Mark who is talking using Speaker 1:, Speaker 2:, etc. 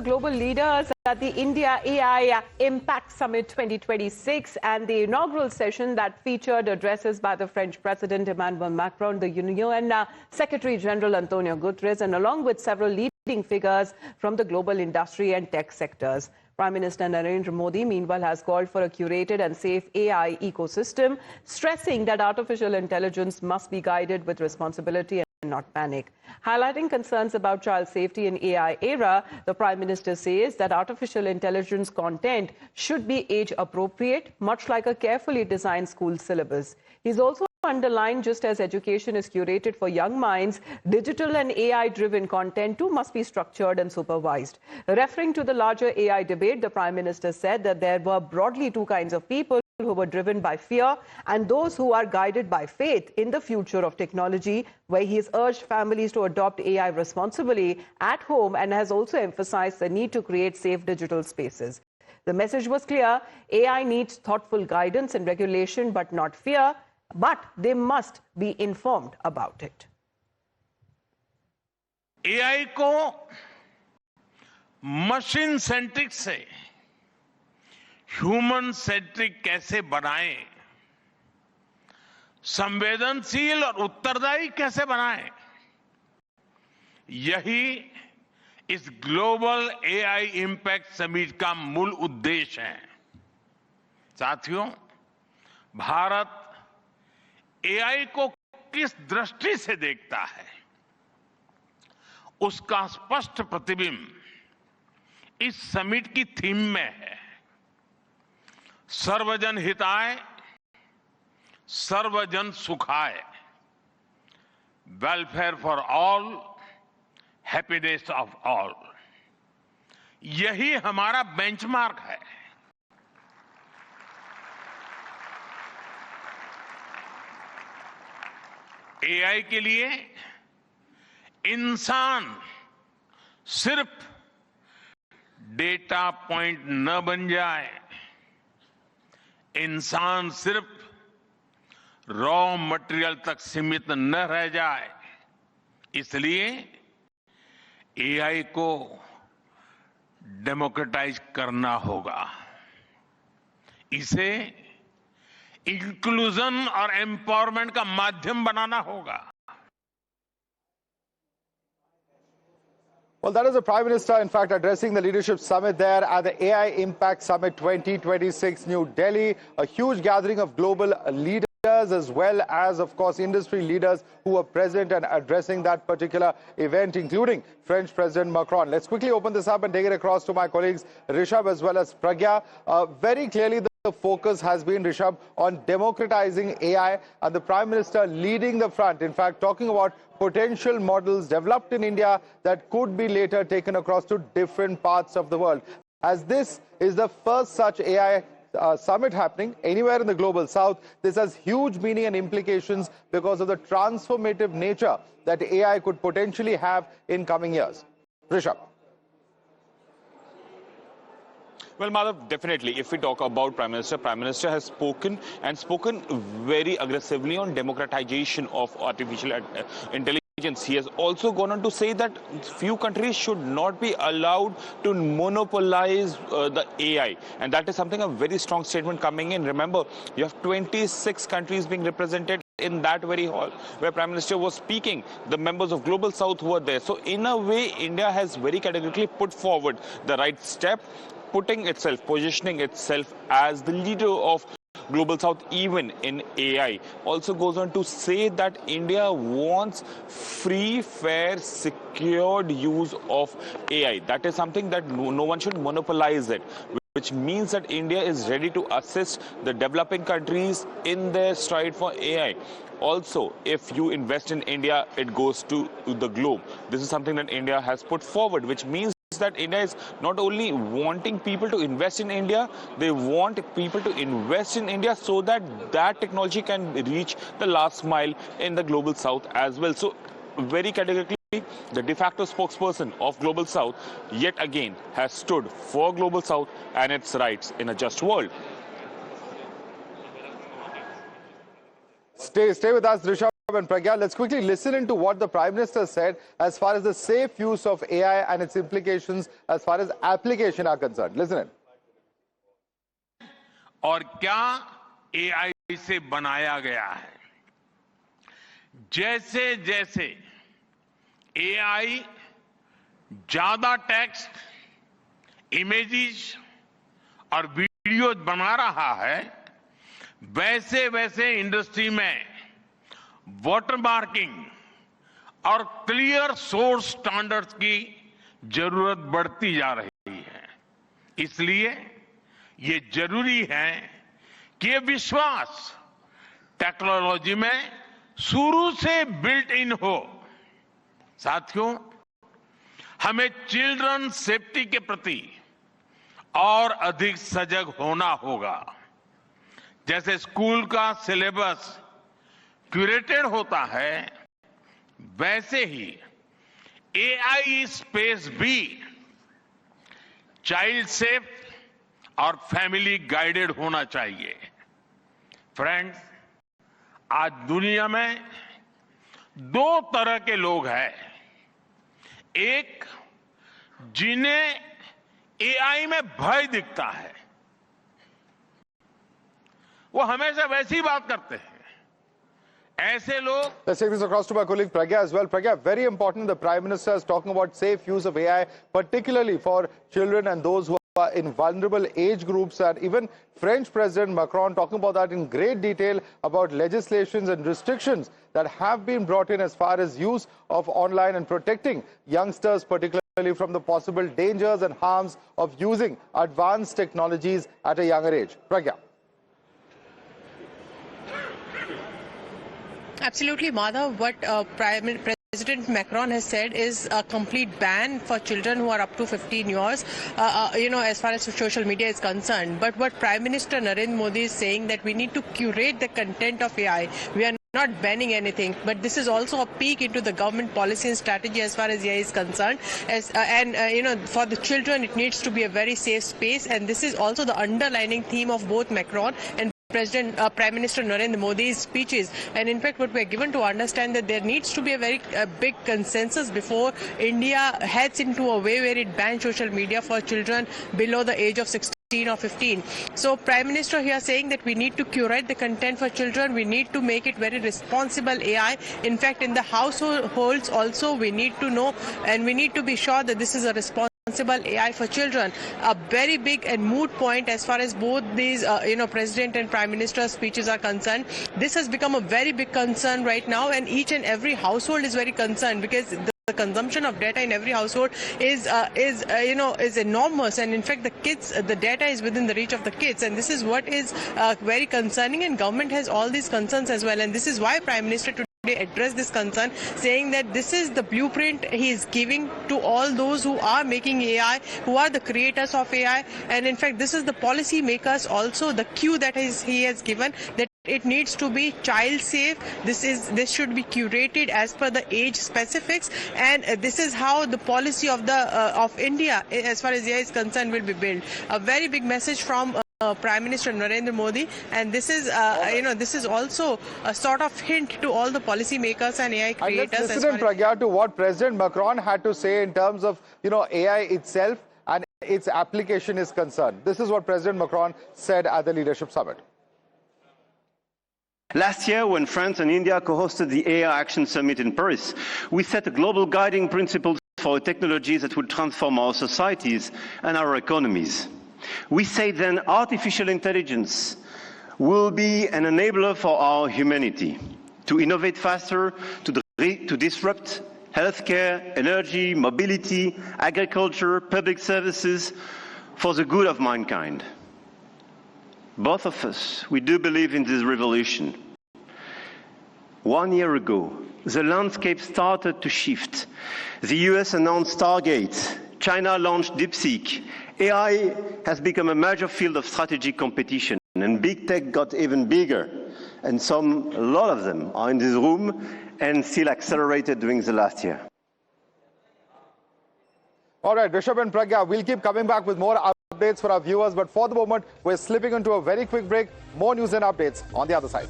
Speaker 1: Global leaders at the India AI Impact Summit 2026 and the inaugural session that featured addresses by the French President Emmanuel Macron, the UN Secretary General Antonio Guterres, and along with several leading figures from the global industry and tech sectors. Prime Minister Narendra Modi, meanwhile, has called for a curated and safe AI ecosystem, stressing that artificial intelligence must be guided with responsibility and not panic. Highlighting concerns about child safety in AI era, the Prime Minister says that artificial intelligence content should be age appropriate, much like a carefully designed school syllabus. He's also underlined just as education is curated for young minds, digital and AI-driven content too must be structured and supervised. Referring to the larger AI debate, the Prime Minister said that there were broadly two kinds of people who were driven by fear and those who are guided by faith in the future of technology, where he has urged families to adopt AI responsibly at home and has also emphasized the need to create safe digital spaces. The message was clear: AI needs thoughtful guidance and regulation, but not fear, but they must be informed about it.
Speaker 2: AI को machine centric से human centric कैसे बनाएं, संवेदनशील और उत्तरदायी कैसे बनाएं, यही इस ग्लोबल एआई इंपैक्ट समिट का मूल उद्देश्य है। साथियों, भारत एआई को किस दृष्टि से देखता है, उसका स्पष्ट प्रतिबिंब इस समिट की थीम में है। सर्वजन हिताय, सर्वजन सुखाय, welfare for all, happiness of all, यही हमारा बेंचमार्क है। एआई के लिए इंसान सिर्फ डेटा पॉइंट न बन जाए, इंसान सिर्फ रॉ मटेरियल तक सीमित न रह जाए, इसलिए एआई को डेमोक्रेटाइज करना होगा, इसे इंक्लूजन और एम्पावरमेंट का माध्यम बनाना होगा।
Speaker 3: Well, that is the Prime Minister, in fact, addressing the Leadership Summit there at the AI Impact Summit 2026, New Delhi, a huge gathering of global leaders as well as, of course, industry leaders who were present and addressing that particular event, including French President Macron. Let's quickly open this up and take it across to my colleagues Rishabh as well as Pragya. Very clearly, the focus has been, Rishabh, on democratizing AI and the Prime Minister leading the front, in fact, talking about potential models developed in India that could be later taken across to different parts of the world. As this is the first such AI summit happening anywhere in the global south, this has huge meaning and implications because of the transformative nature that AI could potentially have in coming years. Rishabh.
Speaker 4: Well, Madhav, definitely, if we talk about Prime Minister has spoken very aggressively on democratization of artificial intelligence. He has also gone on to say that few countries should not be allowed to monopolize the AI. And that is something, a very strong statement coming in. Remember, you have 26 countries being represented in that very hall where Prime Minister was speaking. The members of Global South were there. So in a way, India has very categorically put forward the right step, positioning itself as the leader of Global South even in AI. Also goes on to say that India wants free, fair, secured use of AI. That is something that no one should monopolize it, which means that India is ready to assist the developing countries in their stride for AI. Also, if you invest in India, it goes to the globe. This is something that India has put forward, which means that India is not only wanting people to invest in India, they want people to invest in India so that that technology can reach the last mile in the Global South as well. So very categorically, the de facto spokesperson of Global South yet again has stood for Global South and its rights in a just world.
Speaker 3: Stay with us, Rishabh. and Pragya, let's quickly listen into what the Prime Minister said as far as the safe use of AI and its implications as far as application are concerned. Listen in.
Speaker 2: और क्या AI से बनाया गया है? जैसे जैसे AI ज्यादा text, images और वीडियोज बना रहा है, वैसे वैसे इंडस्ट्री में वाटरमार्किंग और क्लियर सोर्स स्टैंडर्ड्स की जरूरत बढ़ती जा रही है। इसलिए ये जरूरी है कि ये विश्वास टेक्नोलॉजी में शुरू से बिल्ट इन हो। साथियों, हमें चिल्ड्रन सेफ्टी के प्रति और अधिक सजग होना होगा। जैसे स्कूल का सिलेबस क्यूरेटेड होता है, वैसे ही AI स्पेस भी चाइल्ड सेफ और फैमिली गाइडेड होना चाहिए। फ्रेंड्स, आज दुनिया में दो तरह के लोग हैं। एक, जिन्हें AI में भय दिखता है, वो हमेशा वैसी बात करते हैं। ऐसे लोग।
Speaker 3: Let's take this across to my colleague Pragya as well. Pragya, very important. The Prime Minister is talking about safe use of AI, particularly for children and those who are in vulnerable age groups, and even French President Macron talking about that in great detail about legislations and restrictions that have been brought in as far as use of online and protecting youngsters, particularly from the possible dangers and harms of using advanced technologies at a younger age. Pragya.
Speaker 5: Absolutely, Madhav. What President Macron has said is a complete ban for children who are up to 15 years, as far as social media is concerned. But what Prime Minister Narendra Modi is saying, that we need to curate the content of AI. We are not banning anything, but this is also a peek into the government policy and strategy as far as AI is concerned. For the children, it needs to be a very safe space, and this is also the underlining theme of both Macron and Prime Minister Narendra Modi's speeches. And in fact, what we are given to understand that there needs to be a very big consensus before India heads into a way where it bans social media for children below the age of 16 or 15. So Prime Minister here saying that we need to curate the content for children. We need to make it very responsible AI. In fact, in the households also, we need to know and we need to be sure that this is a responsible AI for children. A very big and moot point as far as both these, President and Prime Minister's speeches are concerned. This has become a very big concern right now, and each and every household is very concerned because the consumption of data in every household is enormous, and in fact the data is within the reach of the kids, and this is what is very concerning, and government has all these concerns as well, and this is why Prime Minister today address this concern, saying that this is the blueprint he is giving to all those who are making AI, who are the creators of AI, and in fact this is the policy makers also, the cue that he has given, that it needs to be child safe. This should be curated as per the age specifics, and this is how the policy of India as far as AI is concerned will be built. A very big message from Prime Minister Narendra Modi, and this is this is also a sort of hint to all the policymakers and AI creators.
Speaker 3: And let's listen, Pragya, to what President Macron had to say in terms of AI itself and its application is concerned. This is what President Macron said at the Leadership Summit.
Speaker 6: Last year, when France and India co-hosted the AI Action Summit in Paris, we set a global guiding principles for technologies that will transform our societies and our economies. We say then artificial intelligence will be an enabler for our humanity to innovate faster, to disrupt healthcare, energy, mobility, agriculture, public services for the good of mankind. Both of us, we do believe in this revolution. 1 year ago, the landscape started to shift. The US announced Stargate, China launched DeepSeek. AI has become a major field of strategic competition, and big tech got even bigger. And a lot of them are in this room and still accelerated during the last year.
Speaker 3: All right, Rishabh and Pragya, we'll keep coming back with more updates for our viewers, but for the moment, we're slipping into a very quick break. More news and updates on the other side.